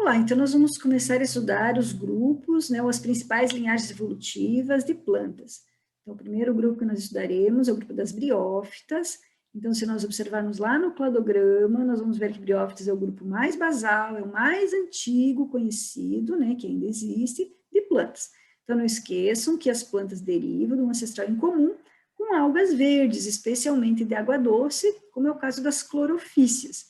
lá, então nós vamos começar a estudar os grupos, né, ou as principais linhagens evolutivas de plantas. Então, o primeiro grupo que nós estudaremos é o grupo das briófitas. Então, se nós observarmos lá no cladograma, nós vamos ver que briófitas é o grupo mais basal, é o mais antigo conhecido, né, que ainda existe, de plantas. Então, não esqueçam que as plantas derivam de um ancestral em comum com algas verdes, especialmente de água doce, como é o caso das clorofícias.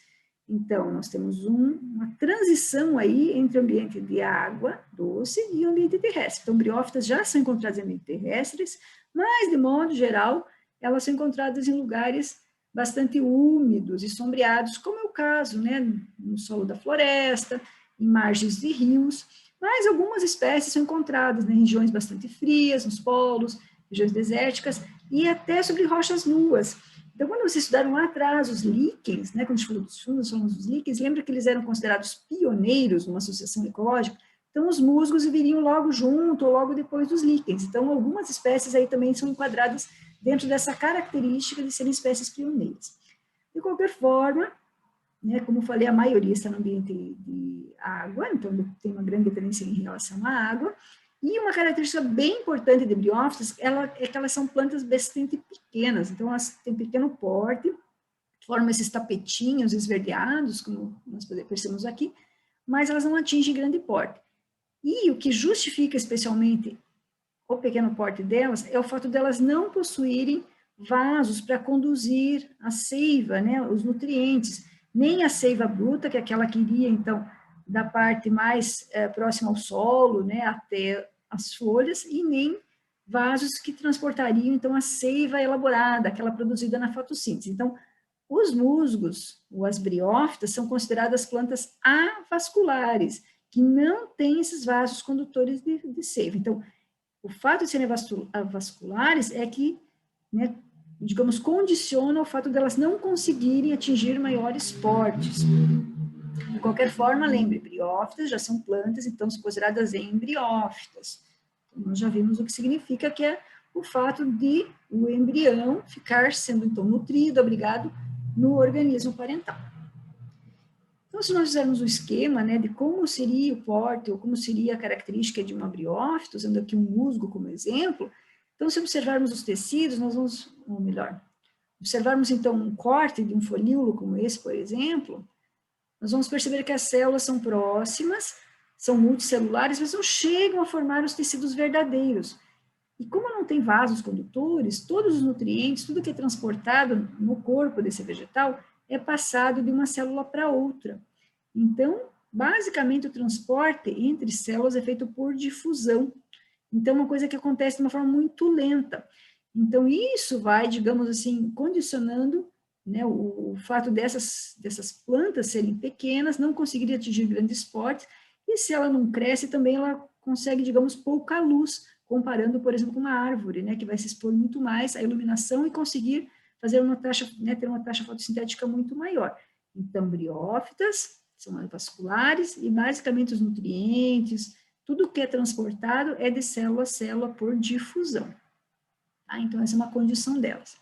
Então, nós temos uma transição aí entre o ambiente de água doce e o ambiente terrestre. Então, briófitas já são encontradas em ambientes terrestres, mas, de modo geral, elas são encontradas em lugares bastante úmidos e sombreados, como é o caso, né, no solo da floresta, em margens de rios, mas algumas espécies são encontradas em regiões bastante frias, nos polos, regiões desérticas e até sobre rochas nuas. Então, quando vocês estudaram lá atrás os líquens, né, quando a gente falou dos fungos, falamos dos líquens, lembra que eles eram considerados pioneiros numa associação ecológica? Então, os musgos viriam logo junto ou logo depois dos líquens. Então, algumas espécies aí também são enquadradas dentro dessa característica de serem espécies pioneiras. De qualquer forma, né, como eu falei, a maioria está no ambiente de água, então tem uma grande dependência em relação à água. E uma característica bem importante de briófitas é que elas são plantas bastante pequenas, então elas têm pequeno porte, formam esses tapetinhos esverdeados, como nós percebemos aqui, mas elas não atingem grande porte. E o que justifica especialmente o pequeno porte delas é o fato delas não possuírem vasos para conduzir a seiva, né, os nutrientes, nem a seiva bruta, que é aquela que iria, então, da parte mais próxima ao solo, né, até as folhas, e nem vasos que transportariam, então, a seiva elaborada, aquela produzida na fotossíntese. Então, os musgos, ou as briófitas, são consideradas plantas avasculares, que não têm esses vasos condutores de seiva. Então, o fato de serem avasculares é que, né, digamos, condiciona o fato delas não conseguirem atingir maiores portes. De qualquer forma, lembre, briófitas já são plantas, então são consideradas embriófitas. Então, nós já vimos o que significa, que é o fato de o embrião ficar sendo, então, nutrido, abrigado no organismo parental. Então, se nós fizermos o esquema, né, de como seria o porte, ou como seria a característica de uma briófita, usando aqui um musgo como exemplo, então, se observarmos os tecidos, nós vamos, ou melhor, observarmos, então, um corte de um folíolo como esse, por exemplo, nós vamos perceber que as células são próximas, são multicelulares, mas não chegam a formar os tecidos verdadeiros. E como não tem vasos condutores, todos os nutrientes, tudo que é transportado no corpo desse vegetal, é passado de uma célula para outra. Então, basicamente, o transporte entre células é feito por difusão. Então, uma coisa que acontece de uma forma muito lenta. Então, isso vai, digamos assim, condicionando, né, o fato dessas plantas serem pequenas, não conseguirem atingir grandes portes, e se ela não cresce, também ela consegue, digamos, pouca luz, comparando, por exemplo, com uma árvore, né, que vai se expor muito mais à iluminação e conseguir fazer uma taxa, né, ter uma taxa fotossintética muito maior. Então, briófitas são avasculares e basicamente os nutrientes, tudo que é transportado é de célula a célula por difusão. Tá? Então, essa é uma condição delas.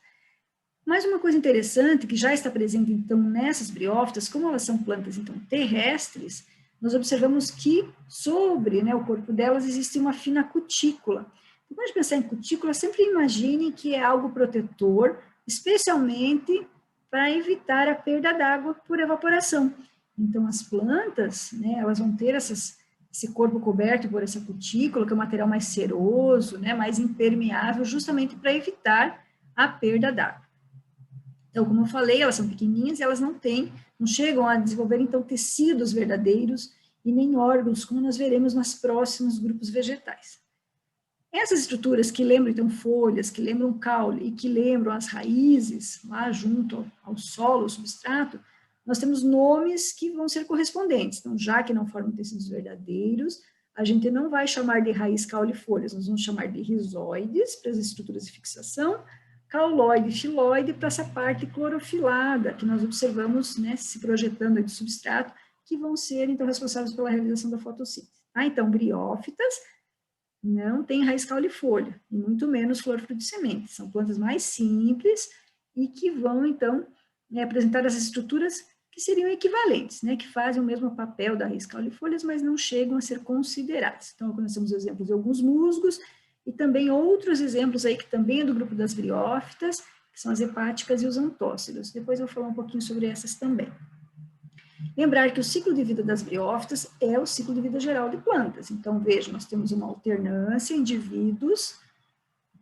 Mas uma coisa interessante, que já está presente, então, nessas briófitas, como elas são plantas, então, terrestres, nós observamos que sobre, né, o corpo delas existe uma fina cutícula. Então, quando a gente pensar em cutícula, sempre imagine que é algo protetor, especialmente para evitar a perda d'água por evaporação. Então, as plantas, né, elas vão ter esse corpo coberto por essa cutícula, que é um material mais ceroso, né, mais impermeável, justamente para evitar a perda d'água. Então, como eu falei, elas são pequenininhas e elas não chegam a desenvolver, então, tecidos verdadeiros e nem órgãos, como nós veremos nos próximos grupos vegetais. Essas estruturas que lembram, então, folhas, que lembram caule e que lembram as raízes, lá junto ao solo, ao substrato, nós temos nomes que vão ser correspondentes. Então, já que não formam tecidos verdadeiros, a gente não vai chamar de raiz, caule e folhas, nós vamos chamar de rizóides, para as estruturas de fixação, cauloide e filoide, para essa parte clorofilada, que nós observamos, né, se projetando aí do substrato, que vão ser, então, responsáveis pela realização da fotossíntese. Então, briófitas não têm raiz, caule e folha, e muito menos flor, fruto de semente. São plantas mais simples e que vão, então, apresentar as estruturas que seriam equivalentes, né, que fazem o mesmo papel da raiz caulifolias, mas não chegam a ser consideradas. Então, nós temos exemplos de alguns musgos, e também outros exemplos aí que também é do grupo das briófitas, que são as hepáticas e os antócidos. Depois eu vou falar um pouquinho sobre essas também. Lembrar que o ciclo de vida das briófitas é o ciclo de vida geral de plantas. Então, veja, nós temos uma alternância em indivíduos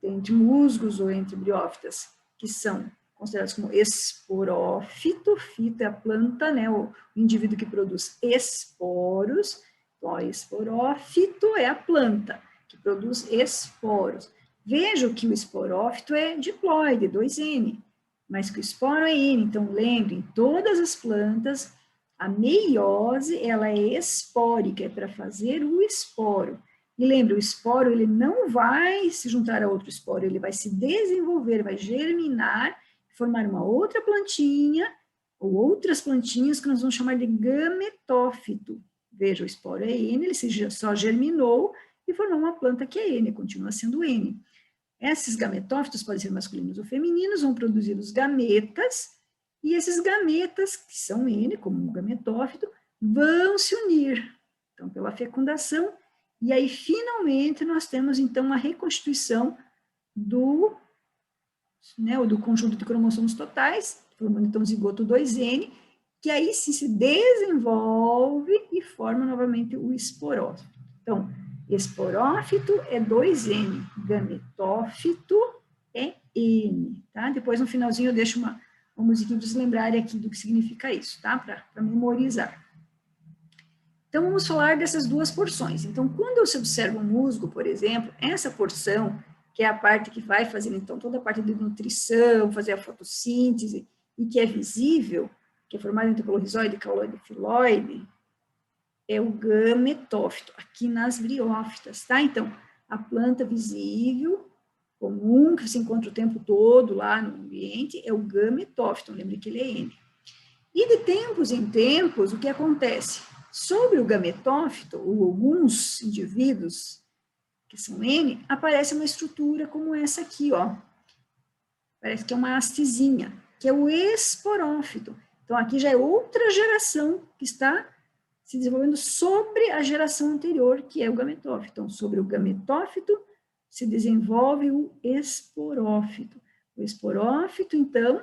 entre musgos ou entre briófitas, que são considerados como esporófito, fito é a planta, né, o indivíduo que produz esporos, então, esporófito é a planta que produz esporos. Veja que o esporófito é diploide, 2N, mas que o esporo é N, então lembrem, todas as plantas, a meiose, ela é espórica, é para fazer o esporo. E lembra, o esporo, ele não vai se juntar a outro esporo, ele vai se desenvolver, vai germinar, formar uma outra plantinha, ou outras plantinhas que nós vamos chamar de gametófito. Veja, o esporo é N, ele só germinou e formou uma planta que é N, continua sendo N. Esses gametófitos podem ser masculinos ou femininos, vão produzir os gametas, e esses gametas, que são N, como um gametófito, vão se unir, então, pela fecundação, e aí, finalmente, nós temos, então, a reconstituição do conjunto de cromossomos totais, formando, então, o zigoto 2N, que aí sim se desenvolve e forma novamente o esporófito. Então, esporófito é 2N, gametófito é N, tá? Depois, no finalzinho, eu deixo uma musiquinha para vocês lembrarem aqui do que significa isso, tá? Para memorizar. Então, vamos falar dessas duas porções. Então, quando você observa um musgo, por exemplo, essa porção, que é a parte que vai fazer, então, toda a parte de nutrição, fazer a fotossíntese, e que é visível, que é formada então, pelo rizóide, cauloide e filóide, é o gametófito, aqui nas briófitas, tá? Então, a planta visível, comum, que você encontra o tempo todo lá no ambiente, é o gametófito, lembre que ele é N. E de tempos em tempos, o que acontece? Sobre o gametófito, ou alguns indivíduos, que são N, aparece uma estrutura como essa aqui, ó. Parece que é uma hastezinha, que é o esporófito. Então, aqui já é outra geração que está se desenvolvendo sobre a geração anterior, que é o gametófito. Então, sobre o gametófito se desenvolve o esporófito. O esporófito, então,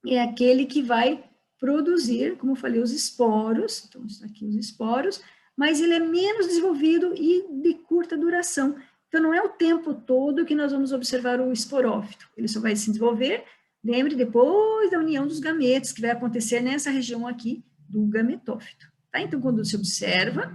é aquele que vai produzir, como eu falei, os esporos, então, aqui os esporos, mas ele é menos desenvolvido e de curta duração. Então, não é o tempo todo que nós vamos observar o esporófito. Ele só vai se desenvolver, lembre, depois da união dos gametos, que vai acontecer nessa região aqui do gametófito. Tá? Então, quando se observa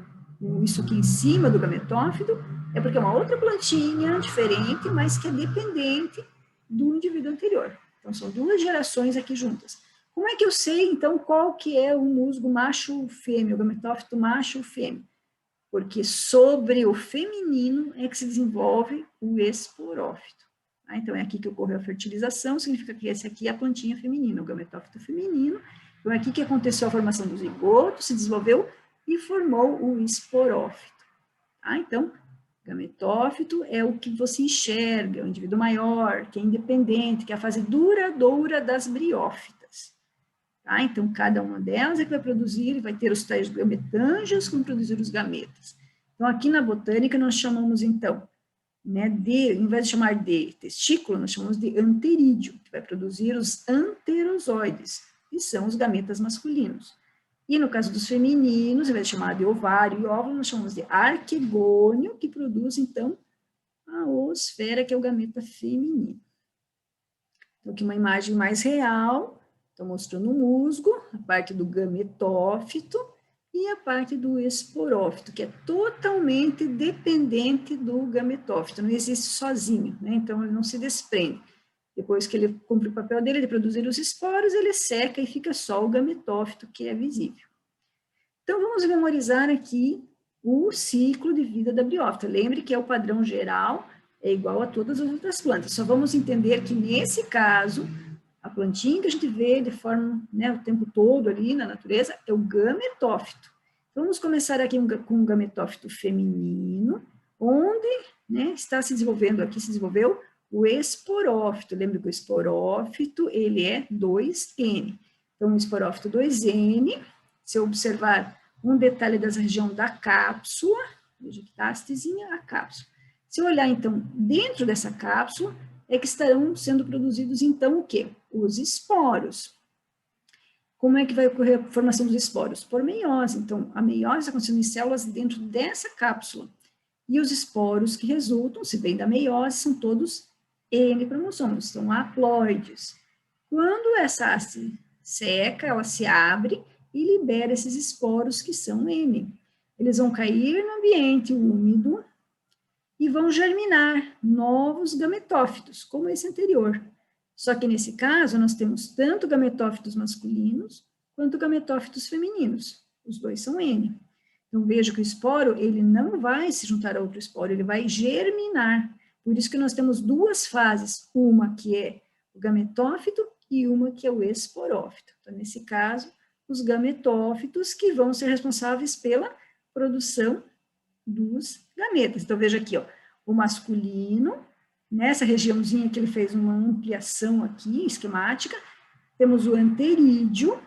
isso aqui em cima do gametófito, é porque é uma outra plantinha diferente, mas que é dependente do indivíduo anterior. Então, são duas gerações aqui juntas. Como é que eu sei, então, qual que é o musgo macho ou fêmea, o gametófito macho ou fêmea? Porque sobre o feminino é que se desenvolve o esporófito. Tá? Então, é aqui que ocorreu a fertilização, significa que esse aqui é a plantinha feminina, o gametófito feminino. Então, é aqui que aconteceu a formação do zigoto, se desenvolveu e formou o esporófito. Tá? Então, gametófito é o que você enxerga, é o indivíduo maior, que é independente, que é a fase duradoura das briófitas. Tá? Então, cada uma delas é que vai produzir, vai ter os tais gametângios que vão produzir os gametas. Então, aqui na botânica, nós chamamos, então, né, em vez de chamar de testículo, nós chamamos de anterídeo, que vai produzir os anterozoides, que são os gametas masculinos. E no caso dos femininos, em vez de chamar de ovário e óvulo, nós chamamos de arquegônio, que produz, então, a oosfera, que é o gameta feminino. Então, aqui uma imagem mais real, estou mostrando o musgo, a parte do gametófito e a parte do esporófito, que é totalmente dependente do gametófito, não existe sozinho, né? Então, ele não se desprende. Depois que ele cumpre o papel dele de produzir os esporos, ele seca e fica só o gametófito que é visível. Então, vamos memorizar aqui o ciclo de vida da briófita. Lembre que é o padrão geral, é igual a todas as outras plantas. Só vamos entender que, nesse caso, a plantinha que a gente vê de forma, né, o tempo todo ali na natureza, é o gametófito. Então, vamos começar aqui com o gametófito feminino, onde, né, está se desenvolvendo, aqui se desenvolveu o esporófito. Lembra que o esporófito, ele é 2N. Então, o esporófito 2N, se eu observar um detalhe dessa região da cápsula, veja que está hastezinha a cápsula. Se eu olhar, então, dentro dessa cápsula, é que estarão sendo produzidos, então, o quê? Os esporos. Como é que vai ocorrer a formação dos esporos? Por meiose. Então, a meiose está acontecendo em células dentro dessa cápsula. E os esporos que resultam, se vem da meiose, são todos N cromossomos, são haploides. Quando essa haste seca, ela se abre e libera esses esporos que são N. Eles vão cair no ambiente úmido e vão germinar novos gametófitos, como esse anterior. Só que nesse caso, nós temos tanto gametófitos masculinos quanto gametófitos femininos. Os dois são N. Então, veja que o esporo, ele não vai se juntar a outro esporo, ele vai germinar. Por isso que nós temos duas fases, uma que é o gametófito e uma que é o esporófito. Então, nesse caso, os gametófitos que vão ser responsáveis pela produção dos gametas. Então, veja aqui, ó, o masculino, nessa regiãozinha que ele fez uma ampliação aqui, esquemática, temos o anterídeo.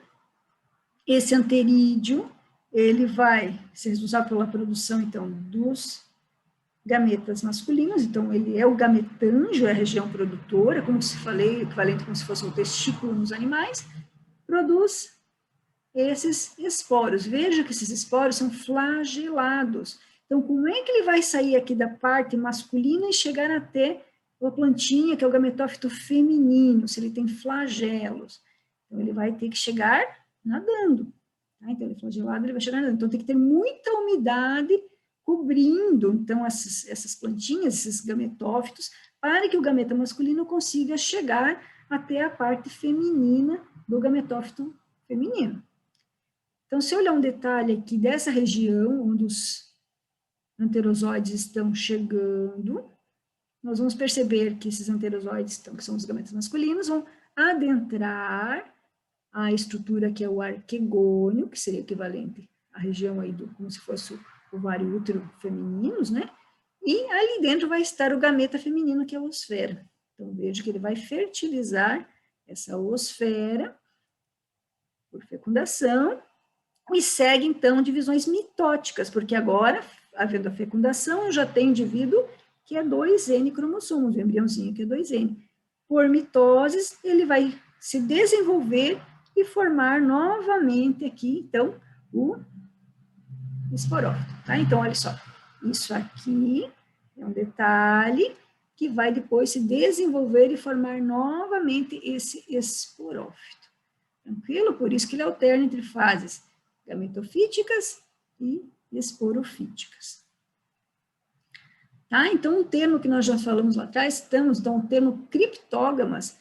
Esse anterídeo, ele vai ser responsável pela produção, então, dos gametas masculinos, então ele é o gametângio, é a região produtora, como se falei, equivalente como se fosse um testículo nos animais, produz esses esporos. Veja que esses esporos são flagelados. Então, como é que ele vai sair aqui da parte masculina e chegar até a plantinha, que é o gametófito feminino, se ele tem flagelos? Então, ele vai ter que chegar nadando. Tá? Então, ele é flagelado, ele vai chegar nadando. Então, tem que ter muita umidade cobrindo, então, essas plantinhas, esses gametófitos, para que o gameta masculino consiga chegar até a parte feminina do gametófito feminino. Então, se eu olhar um detalhe aqui dessa região, onde os anterozoides estão chegando, nós vamos perceber que esses anterozoides, então, que são os gametas masculinos, vão adentrar a estrutura que é o arquegônio, que seria equivalente à região aí do, como se fosse o ovário e útero femininos, né? E ali dentro vai estar o gameta feminino, que é a oosfera. Então, veja que ele vai fertilizar essa oosfera por fecundação e segue, então, divisões mitóticas, porque agora, havendo a fecundação, já tem indivíduo que é 2N cromossomos, o embriãozinho que é 2N. Por mitoses, ele vai se desenvolver e formar novamente aqui, então, o esporófito, tá? Então, olha só, isso aqui é um detalhe que vai depois se desenvolver e formar novamente esse esporófito. Tranquilo? Por isso que ele alterna entre fases gametofíticas e esporofíticas. Tá? Então, o termo que nós já falamos lá atrás, então, o termo criptógamas,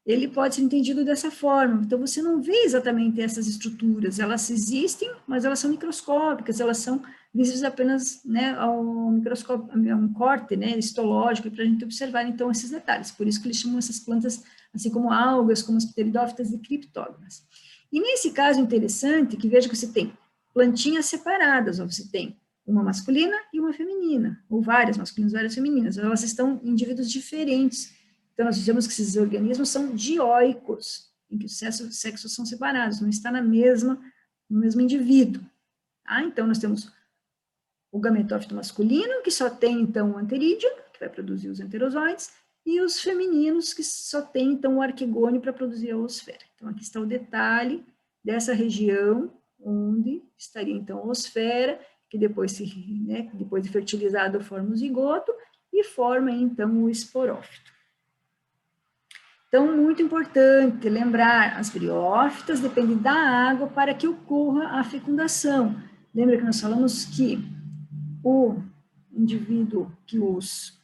ele pode ser entendido dessa forma. Então, você não vê exatamente essas estruturas, elas existem, mas elas são microscópicas, elas são visíveis apenas, né, ao microscópio, a um corte, né, histológico, para a gente observar, então, esses detalhes. Por isso que eles chamam essas plantas, assim como algas, como as pteridófitas, de criptógamas. E nesse caso interessante, que veja que você tem plantinhas separadas, ó, você tem uma masculina e uma feminina, ou várias masculinas e várias femininas, elas estão em indivíduos diferentes. Então, nós dizemos que esses organismos são dioicos, em que os sexos são separados, não está no mesmo indivíduo. Tá? Então, nós temos o gametófito masculino, que só tem, então, o anterídeo, que vai produzir os enterozoides, e os femininos, que só tem, então, o arquegônio para produzir a oosfera. Então, aqui está o detalhe dessa região, onde estaria, então, a oosfera, que depois, depois de fertilizado, forma o zigoto, e forma, então, o esporófito. Então, muito importante lembrar, as briófitas dependem da água para que ocorra a fecundação. Lembra que nós falamos que o indivíduo, que os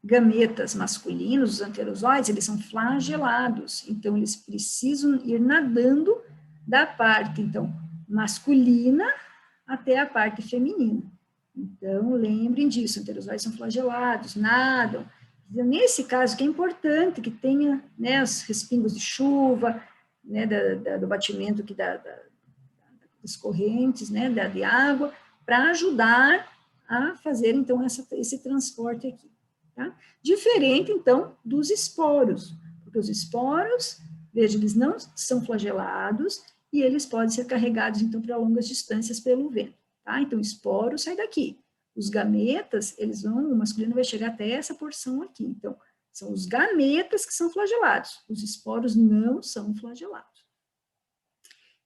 gametas masculinos, os anterozoides, eles são flagelados, então eles precisam ir nadando da parte, então, masculina até a parte feminina. Então, lembrem disso, anterozoides são flagelados, nadam. Nesse caso, que é importante que tenha, né, os respingos de chuva, né, do batimento aqui das correntes, né, de água, para ajudar a fazer, então, esse transporte aqui. Tá? Diferente, então, dos esporos, porque os esporos Veja, eles não são flagelados e eles podem ser carregados, então, para longas distâncias pelo vento, tá? Então, o esporo sai daqui. Os gametas, o masculino vai chegar até essa porção aqui. Então, são os gametas que são flagelados. Os esporos não são flagelados.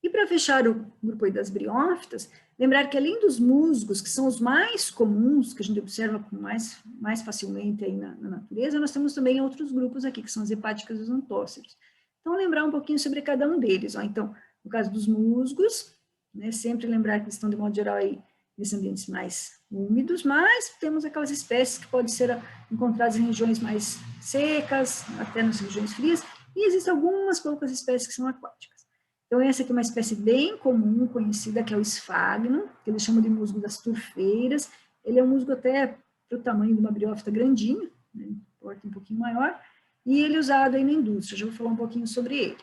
E para fechar o grupo aí das briófitas, lembrar que além dos musgos, que são os mais comuns, que a gente observa mais facilmente aí na natureza, nós temos também outros grupos aqui, que são as hepáticas e os antóceros. Então, lembrar um pouquinho sobre cada um deles. Ó. Então, no caso dos musgos, né, sempre lembrar que eles estão, de modo geral, aí, nesses ambientes mais úmidos, mas temos aquelas espécies que podem ser encontradas em regiões mais secas, até nas regiões frias, e existem algumas poucas espécies que são aquáticas. Então, essa aqui é uma espécie bem comum, conhecida, que é o esfagno, que eles chamam de musgo das turfeiras. Ele é um musgo até para o tamanho de uma briófita grandinha, né, porte um pouquinho maior, e ele é usado aí na indústria, já vou falar um pouquinho sobre ele.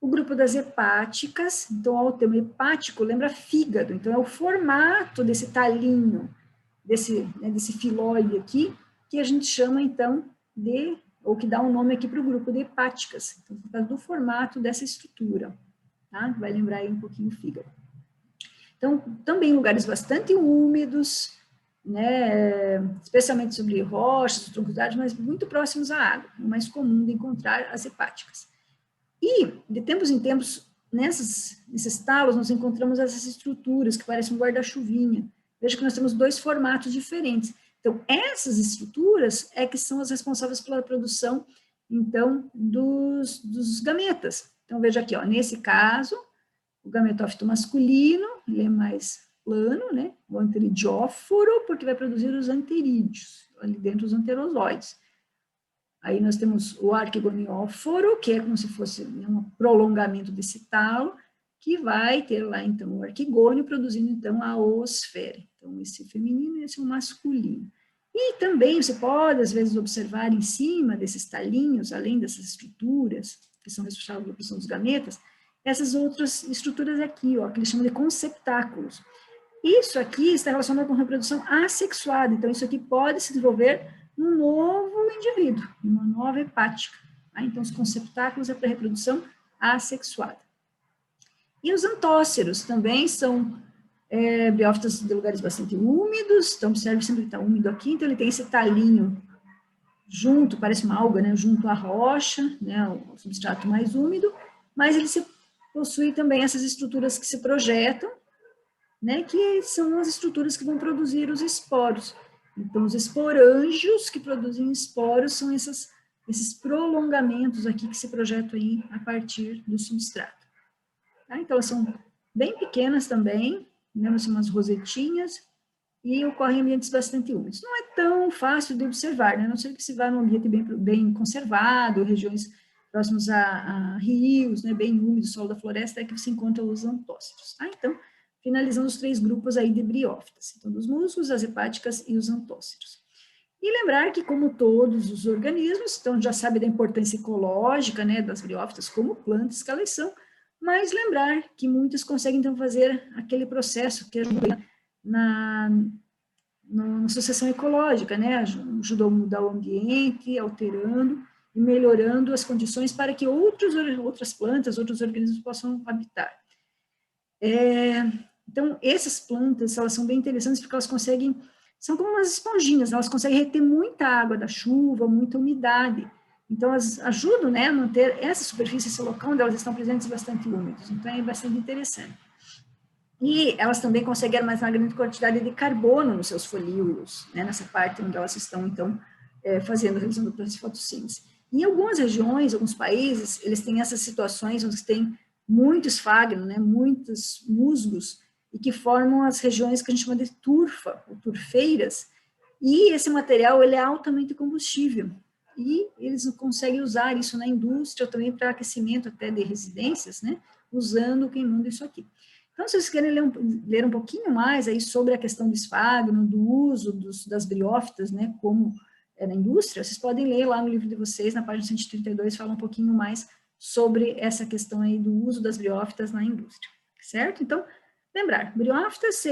O grupo das hepáticas, então, ó, o termo hepático lembra fígado, então é o formato desse talinho, desse filóide aqui, que a gente chama, então, ou que dá um nome aqui para o grupo de hepáticas, então, por causa do formato dessa estrutura, tá? Vai lembrar aí um pouquinho o fígado. Então, também lugares bastante úmidos, né, especialmente sobre rochas, troncos de árvores, mas muito próximos à água, é o mais comum de encontrar as hepáticas. E, de tempos em tempos, nesses talos, nós encontramos essas estruturas que parecem um guarda-chuvinha. Veja que nós temos dois formatos diferentes. Então, essas estruturas é que são as responsáveis pela produção, então, dos gametas. Então, veja aqui, ó, nesse caso, o gametófito masculino, ele é mais plano, né? O anteridióforo, porque vai produzir os anterídeos, ali dentro dos anterosóides. Aí nós temos o arquigonióforo, que é como se fosse um prolongamento desse talo, que vai ter lá, então, o arquigônio produzindo, então, a oosfera. Então, esse feminino e esse é o masculino. E também você pode, às vezes, observar em cima desses talinhos, além dessas estruturas, que são responsáveis pela produção dos gametas, essas outras estruturas aqui, ó, que eles chamam de conceptáculos. Isso aqui está relacionado com reprodução assexuada, então isso aqui pode se desenvolver num novo indivíduo, uma nova hepática. Tá? Então, os conceptáculos é para reprodução assexuada. E os antóceros também são briófitas de lugares bastante úmidos, então observe sempre que está úmido aqui, então ele tem esse talinho junto, parece uma alga, né, junto à rocha, né, o substrato mais úmido, mas ele possui também essas estruturas que se projetam, né, que são as estruturas que vão produzir os esporos. Então, os esporângios que produzem esporos são esses prolongamentos aqui que se projetam aí a partir do substrato. Tá? Então, elas são bem pequenas também, né, são umas rosetinhas, e ocorrem em ambientes bastante úmidos. Não é tão fácil de observar, né, a não ser que se vá num ambiente bem conservado, regiões próximas a rios, né, bem úmidos, solo da floresta, é que você encontra os antóceros. Tá? Então, finalizando os três grupos aí de briófitas, então, dos musgos, as hepáticas e os antóceros. E lembrar que, como todos os organismos, então já sabe da importância ecológica, né, das briófitas como plantas que elas são, mas lembrar que muitas conseguem, então, fazer aquele processo que ajuda na sucessão ecológica, né, ajudou a mudar o ambiente, alterando e melhorando as condições para que outras plantas, outros organismos possam habitar. Então, essas plantas, elas são bem interessantes porque elas conseguem, são como umas esponjinhas, elas conseguem reter muita água da chuva, muita umidade. Então, elas ajudam, né, a manter essa superfície, esse local onde elas estão presentes bastante úmidos. Então, é bastante interessante. E elas também conseguem armazenar grande quantidade de carbono nos seus folíolos, né, nessa parte onde elas estão, então, realizando o processo de fotossíntese. Em algumas regiões, alguns países, eles têm essas situações onde tem muito esfagno, né, muitos musgos, e que formam as regiões que a gente chama de turfa, ou turfeiras, e esse material ele é altamente combustível, e eles conseguem usar isso na indústria, também para aquecimento até de residências, né, queimando isso aqui. Então, se vocês querem ler um pouquinho mais aí sobre a questão do esfagno, do uso das briófitas, né, como na indústria, vocês podem ler lá no livro de vocês, na página 132, fala um pouquinho mais sobre essa questão aí do uso das briófitas na indústria, certo? Então, lembrar, briófitas,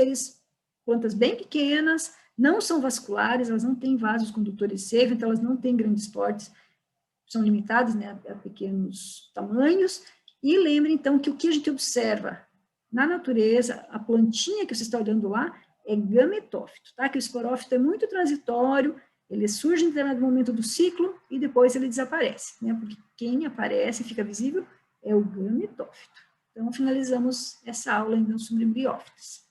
plantas bem pequenas, não são vasculares, elas não têm vasos condutores secos, então elas não têm grandes portes, são limitados, né, a pequenos tamanhos, e lembre, então, que o que a gente observa na natureza, a plantinha que você está olhando lá, é gametófito, tá? Que o esporófito é muito transitório, ele surge em determinado momento do ciclo e depois ele desaparece, né? Porque quem aparece e fica visível é o gametófito. Então, finalizamos essa aula, então, sobre briófitas.